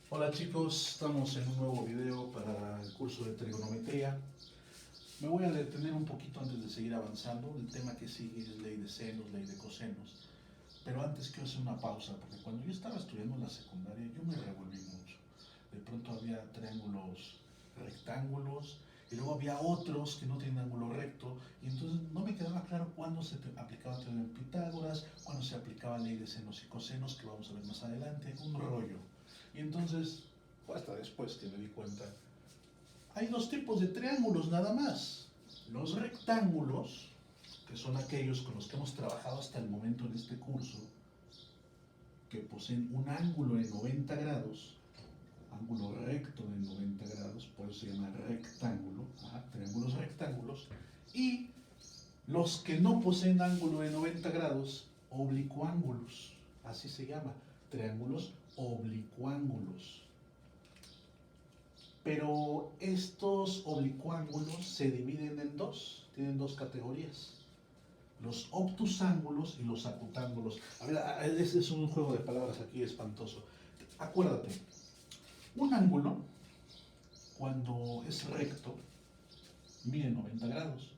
Hola chicos, estamos en un nuevo video para el curso de trigonometría. Me voy a detener un poquito antes de seguir avanzando. El tema que sigue es ley de senos, ley de cosenos. Pero antes quiero hacer una pausa, porque cuando yo estaba estudiando en la secundaria yo me revolví mucho. De pronto había triángulos rectángulos y luego había otros que no tienen ángulo recto, y entonces no me quedaba claro cuándo se aplicaba teorema de Pitágoras, cuándo se aplicaba ley de senos y cosenos, que vamos a ver más adelante, un rollo. Y entonces, fue hasta después que me di cuenta, hay dos tipos de triángulos nada más. Los rectángulos, que son aquellos con los que hemos trabajado hasta el momento en este curso, que poseen un ángulo de 90 grados, ángulo recto de 90 grados, por eso se llama rectángulo, triángulos rectángulos, y los que no poseen ángulo de 90 grados, oblicuángulos, así se llama, triángulos oblicuángulos. Pero estos oblicuángulos se dividen en dos, tienen dos categorías: los obtusángulos y los acutángulos. A ver, ese es un juego de palabras aquí espantoso. Acuérdate, un ángulo, cuando es recto, mide 90 grados.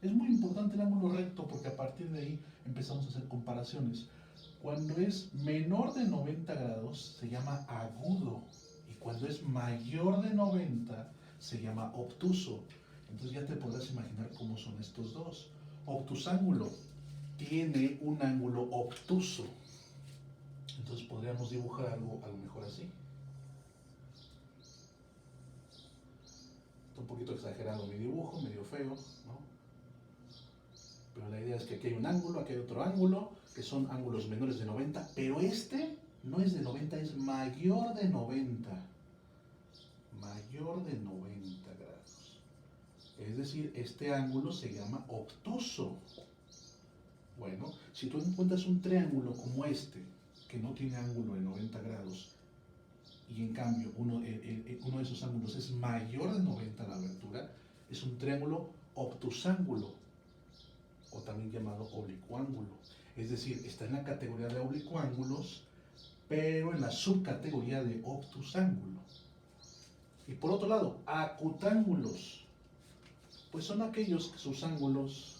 Es muy importante el ángulo recto porque a partir de ahí empezamos a hacer comparaciones. Cuando es menor de 90 grados se llama agudo, y cuando es mayor de 90 se llama obtuso. Entonces ya te podrás imaginar cómo son estos dos. Obtusángulo tiene un ángulo obtuso. Entonces podríamos dibujar algo a lo mejor así. Está un poquito exagerado mi dibujo, medio feo, ¿no? Pero la idea es que aquí hay un ángulo, aquí hay otro ángulo, que son ángulos menores de 90, pero este no es de 90, es mayor de 90. Mayor de 90 grados. Es decir, este ángulo se llama obtuso. Bueno, si tú encuentras un triángulo como este, que no tiene ángulo de 90 grados, y en cambio uno de esos ángulos es mayor de 90 la abertura, es un triángulo obtusángulo, o también llamado oblicuángulo. Es decir, está en la categoría de oblicuángulos, pero en la subcategoría de obtusángulo. Y por otro lado, acutángulos, pues son aquellos que sus ángulos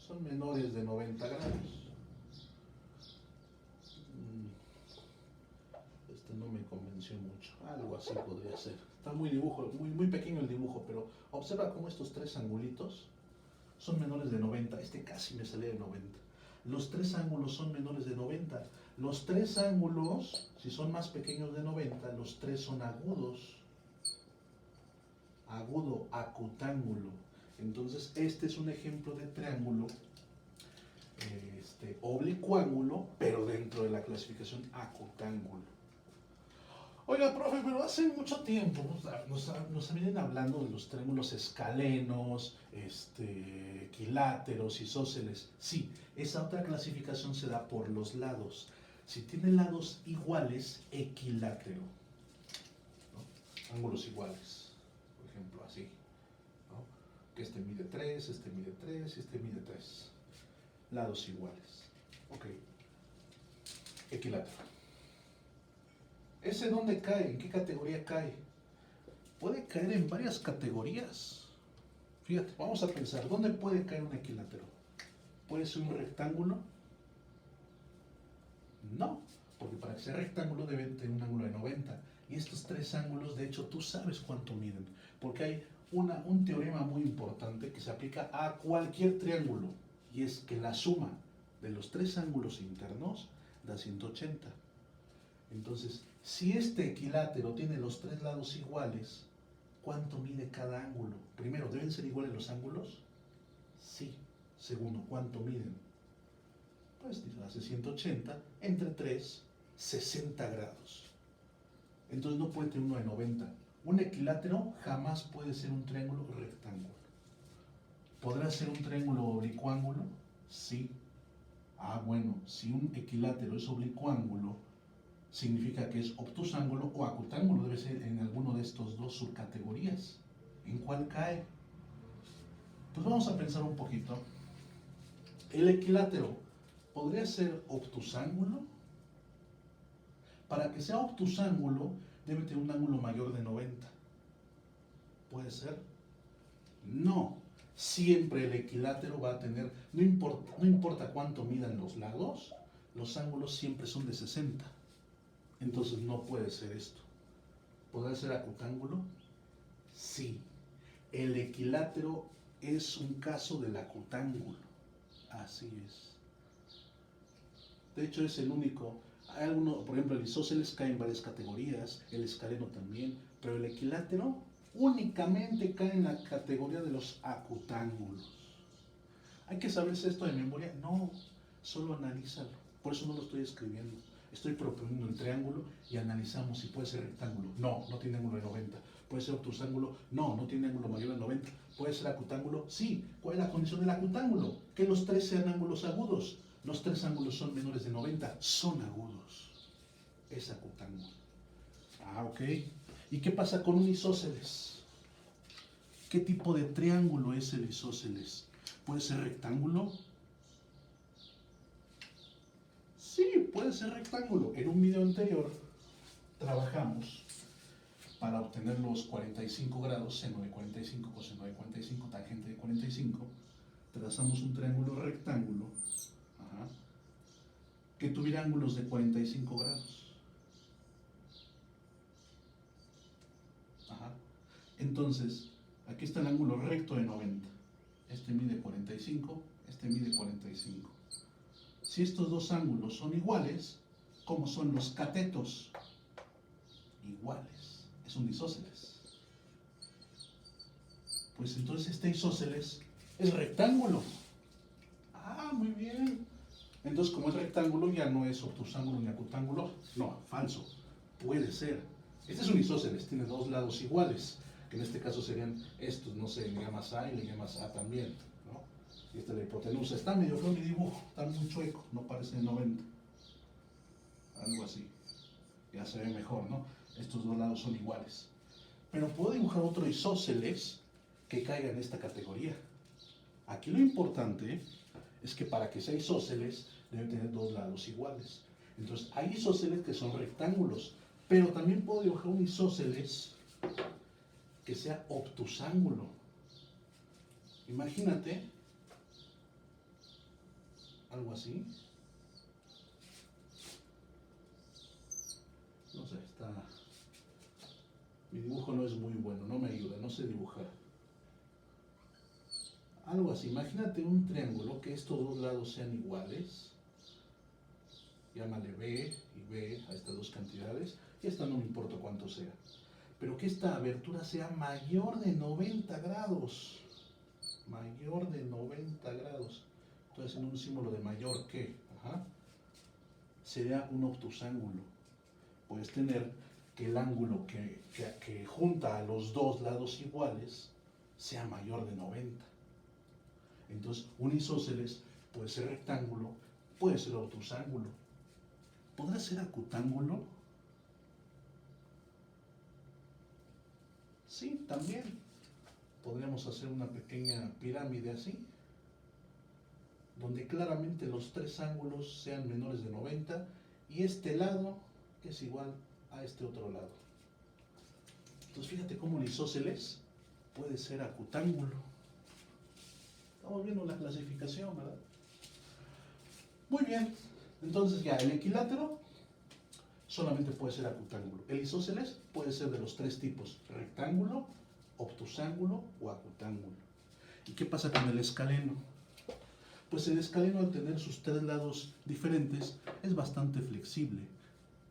son menores de 90 grados. Este no me convenció mucho. Algo así podría ser. Está muy pequeño el dibujo, pero observa cómo estos tres angulitos son menores de 90. Este casi me sale de 90. Los tres ángulos son menores de 90. Los tres ángulos, si son más pequeños de 90, los tres son agudos. Agudo, acutángulo. Entonces, este es un ejemplo de triángulo oblicuángulo, pero dentro de la clasificación acutángulo. Oiga, profe, pero hace mucho tiempo nos vienen hablando de los triángulos escalenos, equiláteros, isósceles. Sí, esa otra clasificación se da por los lados. Si tiene lados iguales, equilátero, ¿no? Ángulos iguales, por ejemplo, así, ¿no? Que este mide 3, este mide 3 y este mide 3. Lados iguales. Ok. Equilátero. ¿Ese dónde cae? ¿En qué categoría cae? Puede caer en varias categorías. Fíjate, vamos a pensar, ¿dónde puede caer un equilátero? ¿Puede ser un rectángulo? No, porque para que sea rectángulo debe tener un ángulo de 90. Y estos tres ángulos, de hecho, tú sabes cuánto miden, porque hay un teorema muy importante que se aplica a cualquier triángulo, y es que la suma de los tres ángulos internos da 180. Entonces, si este equilátero tiene los tres lados iguales, ¿cuánto mide cada ángulo? Primero, ¿deben ser iguales los ángulos? Sí. Segundo, ¿cuánto miden? Pues hace 180 entre 3, 60 grados. Entonces no puede tener uno de 90. Un equilátero jamás puede ser un triángulo rectángulo. ¿Podrá ser un triángulo oblicuángulo? Sí. Bueno, si un equilátero es oblicuángulo, significa que es obtusángulo o acutángulo. Debe ser en alguno de estos dos subcategorías. ¿En cuál cae? Pues vamos a pensar un poquito. El equilátero podría ser obtusángulo. Para que sea obtusángulo, debe tener un ángulo mayor de 90. ¿Puede ser? No. Siempre el equilátero va a tener, no importa cuánto midan los lados, los ángulos siempre son de 60. Entonces no puede ser esto. ¿Podrá ser acutángulo? Sí. El equilátero es un caso del acutángulo. Así es. De hecho es el único. Hay alguno, por ejemplo, el isósceles cae en varias categorías, el escaleno también, pero el equilátero únicamente cae en la categoría de los acutángulos. ¿Hay que saberse esto de memoria? No, solo analízalo. Por eso no lo estoy escribiendo. Estoy proponiendo el triángulo y analizamos si puede ser rectángulo. No, no tiene ángulo de 90. ¿Puede ser obtusángulo? No, no tiene ángulo mayor de 90. ¿Puede ser acutángulo? Sí. ¿Cuál es la condición del acutángulo? Que los tres sean ángulos agudos. Los tres ángulos son menores de 90. Son agudos. Es acutángulo. Ah, ok. ¿Y qué pasa con un isósceles? ¿Qué tipo de triángulo es el isósceles? ¿Puede ser rectángulo? Sí, puede ser rectángulo. En un video anterior trabajamos para obtener los 45 grados, seno de 45, coseno de 45, tangente de 45. Trazamos un triángulo rectángulo, ajá, que tuviera ángulos de 45 grados. Ajá. Entonces, aquí está el ángulo recto de 90. Este mide 45, este mide 45. Si estos dos ángulos son iguales, ¿cómo son los catetos? Iguales. Es un isósceles. Pues entonces este isósceles es rectángulo. Ah, muy bien. Entonces, como es rectángulo, ya no es obtusángulo ni acutángulo. No, falso. Puede ser. Este es un isósceles, tiene dos lados iguales, que en este caso serían estos, no sé, le llamas A y le llamas A también, ¿no? Y esta es la hipotenusa. Está medio feo mi dibujo, está muy chueco, no parece de 90. Algo así. Ya se ve mejor, ¿no? Estos dos lados son iguales. Pero puedo dibujar otro isósceles que caiga en esta categoría. Aquí lo importante es que para que sea isósceles debe tener dos lados iguales. Entonces hay isósceles que son rectángulos, pero también puedo dibujar un isósceles que sea obtusángulo. Imagínate algo así. No sé, mi dibujo no es muy bueno, no me ayuda, no sé dibujar. Algo así, imagínate un triángulo que estos dos lados sean iguales. Llámale B y B a estas dos cantidades, y esta no me importa cuánto sea. Pero que esta abertura sea mayor de 90 grados. Mayor de 90 grados. Estoy haciendo un símbolo de mayor que. Ajá. Sería un obtusángulo. Puedes tener que el ángulo que junta a los dos lados iguales sea mayor de 90. Entonces, un isósceles puede ser rectángulo, puede ser obtusángulo. ¿Podrá ser acutángulo? Sí, también. Podríamos hacer una pequeña pirámide así, donde claramente los tres ángulos sean menores de 90 y este lado es igual a este otro lado. Entonces fíjate cómo el isósceles puede ser acutángulo. Estamos viendo la clasificación, ¿verdad? Muy bien, entonces ya el equilátero solamente puede ser acutángulo. El isósceles puede ser de los tres tipos: rectángulo, obtusángulo o acutángulo. ¿Y qué pasa con el escaleno? Pues el escaleno, al tener sus tres lados diferentes, es bastante flexible.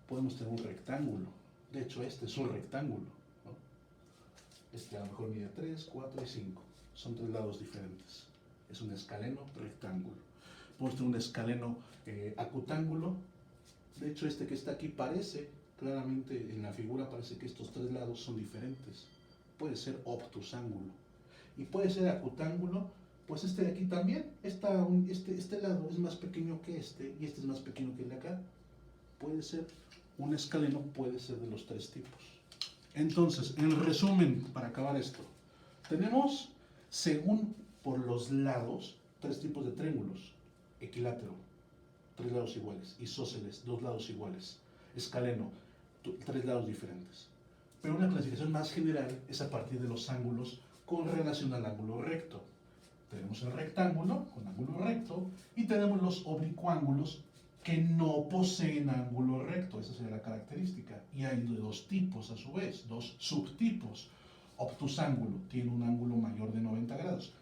Podemos tener un rectángulo. De hecho, este es un rectángulo, ¿no? Este a lo mejor mide 3, 4 y 5. Son tres lados diferentes. Es un escaleno rectángulo. Podemos tener un escaleno acutángulo. De hecho, este que está aquí parece, claramente en la figura parece que estos tres lados son diferentes. Puede ser obtusángulo. Y puede ser acutángulo, pues este de aquí también. Este lado es más pequeño que este y este es más pequeño que el de acá. Puede ser un escaleno, puede ser de los tres tipos. Entonces, en resumen, para acabar esto, tenemos, según por los lados, tres tipos de triángulos: equilátero, tres lados iguales; isósceles, dos lados iguales; escaleno, tres lados diferentes. Pero una clasificación más general es a partir de los ángulos con relación al ángulo recto. Tenemos el rectángulo con ángulo recto y tenemos los oblicuángulos que no poseen ángulo recto. Esa sería la característica. Y hay de dos tipos a su vez, dos subtipos. Obtusángulo tiene un ángulo mayor de 90 grados,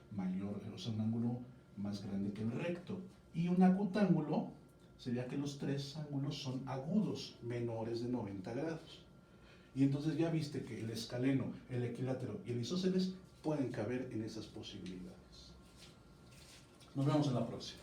o sea, un ángulo más grande que el recto. Y un acutángulo sería que los tres ángulos son agudos, menores de 90 grados. Y entonces ya viste que el escaleno, el equilátero y el isósceles pueden caber en esas posibilidades. Nos vemos en la próxima.